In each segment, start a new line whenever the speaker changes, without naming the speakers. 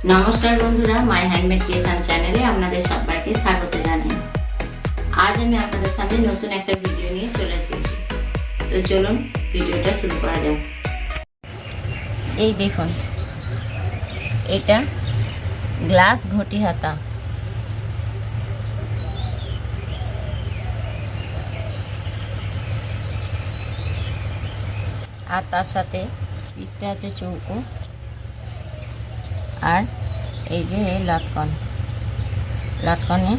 নমস্কার বন্ধুরা, মাই handmade creation চ্যানেলে আপনাদের সবাইকে স্বাগত জানাই। আজ আমি আপনাদের সামনে নতুন একটা ভিডিও নিয়ে চলে এসেছি। তো চলুন ভিডিওটা শুরু করা যাক। এই দেখুন, এটা গ্লাস ঘটি হাতা। আর তার সাথে পিঠটা আছে চৌকো, আর এই যে এই লটকনে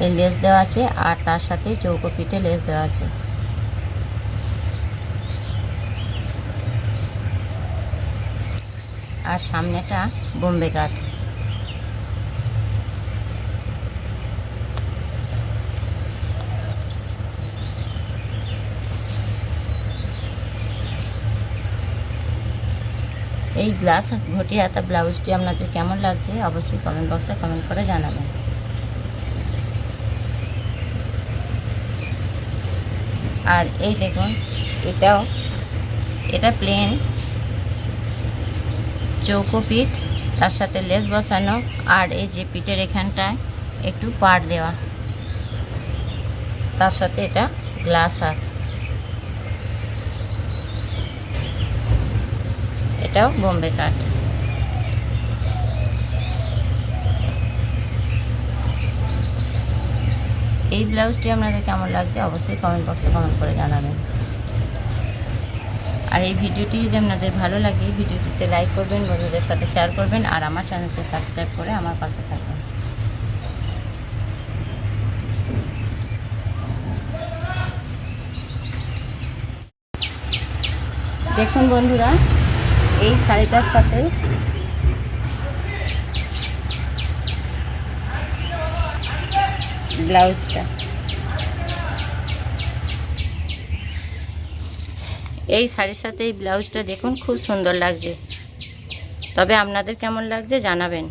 এই লেস দেওয়া আছে, আর তার সাথে চৌকো পিঠে লেস দেওয়া আছে। আর সামনেটা বোম্বে কাঠ। এই গ্লাস ঘটি হাতা ব্লাউজটি আপনাদের কেমন লাগছে অবশ্যই কমেন্ট বক্সে কমেন্ট করে জানাবেন। আর এই দেখুন, এটা প্লেন চৌকো পিঠ, তার সাথে লেস বসানো, আর এই যে পিঠের এখানটায় একটু পাড় দেওয়া, তার সাথে এটা গ্লাস হাত। এটাও বোম্বে কাঠ। এই ব্লাউজটি আপনাদের কেমন লাগছে অবশ্যই কমেন্ট বক্সে কমেন্ট করে জানাবেন। আর এই ভিডিওটি যদি আপনাদের ভালো লাগে ভিডিওটিতে লাইক করবেন, বন্ধুদের সাথে শেয়ার করবেন, আর আমার চ্যানেলকে সাবস্ক্রাইব করে আমার পাশে থাকবেন। দেখুন বন্ধুরা, এই শাড়িটার সাথে ব্লাউজটা, এই শাড়ির সাথে এই ব্লাউজটা দেখুন খুব সুন্দর লাগছে। তবে আপনাদের কেমন লাগছে জানাবেন।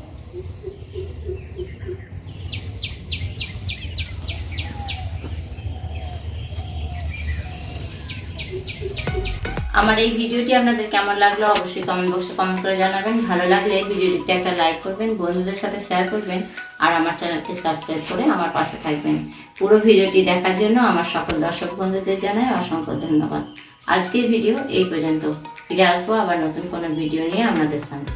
আমার এই ভিডিওটি আপনাদের কেমন লাগলো অবশ্যই কমেন্ট বক্সে কমেন্ট করে জানাবেন। ভালো লাগলে ভিডিওটিতে একটা লাইক করবেন, বন্ধুদের সাথে শেয়ার করবেন, আর আমার চ্যানেলকে সাবস্ক্রাইব করে আমার পাশে থাকবেন। পুরো ভিডিওটি দেখার জন্য আমার সকল দর্শক বন্ধুদের জানাই অসংখ্য ধন্যবাদ। আজকের ভিডিও এই পর্যন্ত। ফিরে আসবো আবার নতুন কোনো ভিডিও নিয়ে আপনাদের সামনে।